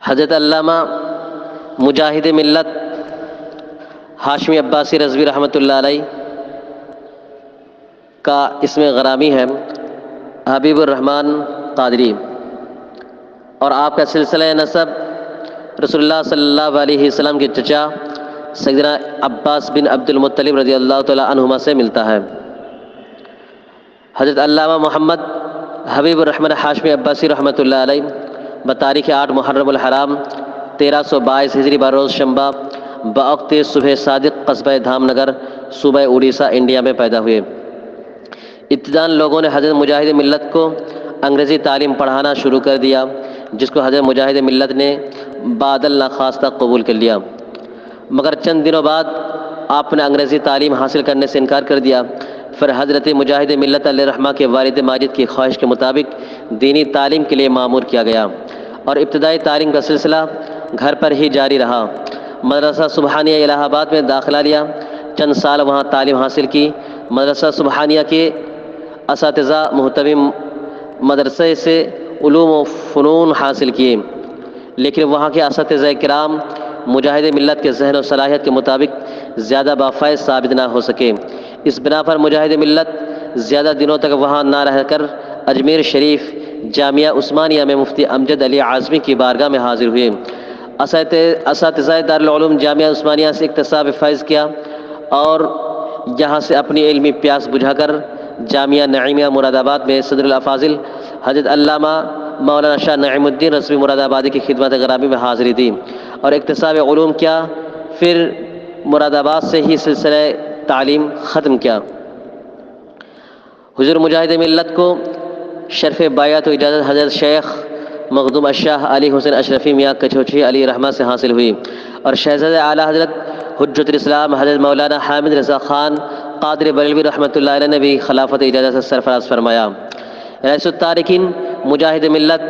حضرت علامہ مجاہد ملت ہاشمی عباسی رضوی رحمۃ اللہ علیہ کا اسم غرامی ہے حبیب الرحمن قادری، اور آپ کا سلسلہ نسب رسول اللہ صلی اللہ علیہ وسلم کے چچا سیدنا عباس بن عبد المطلب رضی اللہ تعالی عنہما سے ملتا ہے۔ حضرت علامہ محمد حبیب الرحمن ہاشمی عباسی رحمۃ اللہ علیہ بتاریخ 8 محرم الحرام 1322 ہجری بروز شنبہ بوقت صبح صادق قصبہ دھام نگر صوبہ اڑیسہ انڈیا میں پیدا ہوئے۔ ابتداً لوگوں نے حضرت مجاہد ملت کو انگریزی تعلیم پڑھانا شروع کر دیا، جس کو حضرت مجاہد ملت نے بعد الناخواستہ قبول کر لیا، مگر چند دنوں بعد آپ نے انگریزی تعلیم حاصل کرنے سے انکار کر دیا۔ پھر حضرت مجاہد ملت علیہ رحمہ کے والد ماجد کی خواہش کے مطابق دینی تعلیم کے لیے مامور کیا گیا، اور ابتدائی تعلیم کا سلسلہ گھر پر ہی جاری رہا۔ مدرسہ سبحانیہ الہ آباد میں داخلہ لیا، چند سال وہاں تعلیم حاصل کی۔ مدرسہ سبحانیہ کے اساتذہ محترم مدرسے سے علوم و فنون حاصل کیے، لیکن وہاں کے اساتذہ کرام مجاہد ملت کے ذہن و صلاحیت کے مطابق زیادہ بافائز ثابت نہ ہو سکے۔ اس بنا پر مجاہد ملت زیادہ دنوں تک وہاں نہ رہ کر اجمیر شریف جامعہ عثمانیہ میں مفتی امجد علی اعظمی کی بارگاہ میں حاضر ہوئے۔ اساتذہ دارالعلوم جامعہ عثمانیہ سے اکتساب فیض کیا، اور یہاں سے اپنی علمی پیاس بجھا کر جامعہ نعیمیہ مراد آباد میں صدر الافاضل حضرت علامہ مولانا شاہ نعیم الدین رضوی مراد آبادی کی خدمت گرامی میں حاضری دی اور اکتساب علوم کیا۔ پھر مراد آباد سے ہی سلسلہ تعلیم ختم کیا۔ حضور مجاہد ملت کو شرف بیعت و اجازت حضرت شیخ مخدوم الشاہ علی حسین اشرفی میاں کچھوچھی علی رحمہ سے حاصل ہوئی، اور شہزادہ اعلیٰ حضرت حجت الاسلام حضرت مولانا حامد رضا خان قادری بریلوی رحمۃ اللہ علیہ نے بھی خلافت اجازت سے سرفراز فرمایا۔ رئیس التارکین مجاہد ملت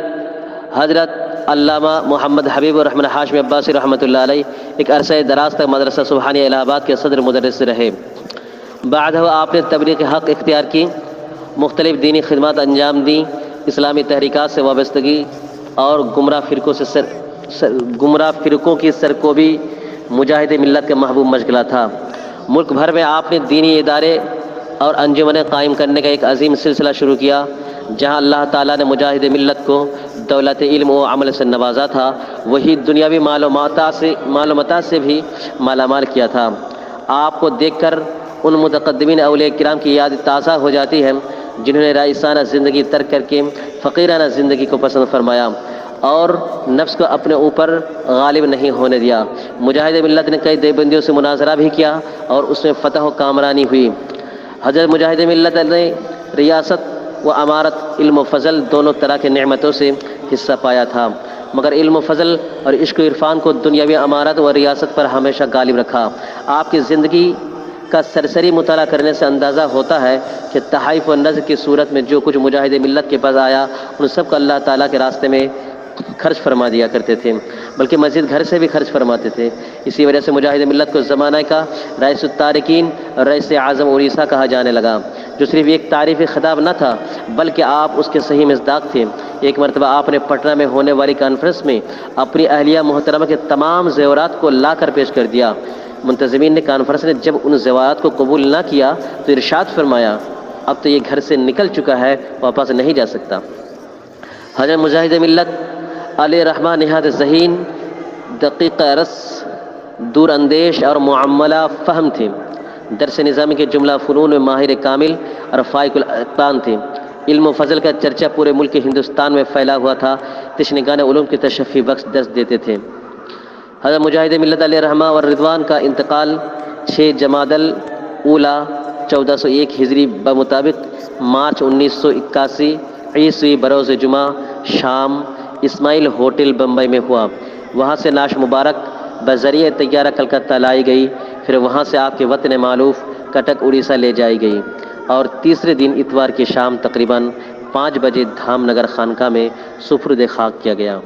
حضرت علامہ محمد حبیب الرحمن ہاشمی عباسی رحمۃ اللہ علیہ ایک عرصہ دراز تک مدرسہ سبحانیہ الہ آباد کے صدر مدرس رہے۔ بعد آپ نے تبلیغ حق اختیار کی، مختلف دینی خدمات انجام دیں، اسلامی تحریکات سے وابستگی اور گمراہ فرقوں کی سرکوبی مجاہد ملت کا محبوب مشغلہ تھا۔ ملک بھر میں آپ نے دینی ادارے اور انجمنیں قائم کرنے کا ایک عظیم سلسلہ شروع کیا۔ جہاں اللہ تعالیٰ نے مجاہد ملت کو دولت علم و عمل سے نوازا تھا، وہی دنیاوی معلومات سے بھی مالا مال کیا تھا۔ آپ کو دیکھ کر ان متقدمین اولیاء کرام کی یاد تازہ ہو جاتی ہے جنہوں نے رئیسانہ زندگی ترک کر کے فقیرانہ زندگی کو پسند فرمایا اور نفس کو اپنے اوپر غالب نہیں ہونے دیا۔ مجاہد ملت نے کئی دیوبندیوں سے مناظرہ بھی کیا اور اس میں فتح و کامرانی ہوئی۔ حضرت مجاہد ملت نے ریاست و امارت، علم و فضل دونوں طرح کے نعمتوں سے حصہ پایا تھا، مگر علم و فضل اور عشق و عرفان کو دنیاوی امارت و ریاست پر ہمیشہ غالب رکھا۔ آپ کی زندگی کا سرسری مطالعہ کرنے سے اندازہ ہوتا ہے کہ تحائف و نذر کی صورت میں جو کچھ مجاہد ملت کے پاس آیا ان سب کو اللہ تعالیٰ کے راستے میں خرچ فرما دیا کرتے تھے، بلکہ مزید گھر سے بھی خرچ فرماتے تھے۔ اسی وجہ سے مجاہد ملت کو زمانہ کا رئیس التارکین اور رئیس اعظم اڑیسہ کہا جانے لگا، جو صرف ایک تعریفی خطاب نہ تھا بلکہ آپ اس کے صحیح مصداق تھے۔ ایک مرتبہ آپ نے پٹنہ میں ہونے والی کانفرنس میں اپنی اہلیہ محترمہ کے تمام زیورات کو لا کر پیش کر دیا۔ منتظمین نے کانفرنس نے جب ان زیورات کو قبول نہ کیا تو ارشاد فرمایا، اب تو یہ گھر سے نکل چکا ہے، واپس نہیں جا سکتا۔ حضرت مجاہد ملت علیہ رحمہ نہایت ذہین، دقیق رس، دور اندیش اور معاملہ فہم تھے۔ درس نظامی کے جملہ فنون میں ماہر کامل اور فائق الاتقان تھے۔ علم و فضل کا چرچا پورے ملک ہندوستان میں پھیلا ہوا تھا۔ تشنگان علوم کی تشفی بخش درس دیتے تھے۔ حضرت مجاہد ملت علیہ رحمہ اور رضوان کا انتقال 6 جمادی الاولیٰ 1401 ہجری بمطابق مارچ 1981 عیسوی بروز جمعہ شام اسماعیل ہوٹل بمبئی میں ہوا۔ وہاں سے نعش مبارک بذریعہ طیارہ کلکتہ لائی گئی، پھر وہاں سے آپ کے وطن معلوف کٹک اڑیسہ لے جائی گئی، اور تیسرے دن اتوار کی شام تقریباً 5 بجے دھام نگر خانقاہ میں سپرد خاک کیا گیا۔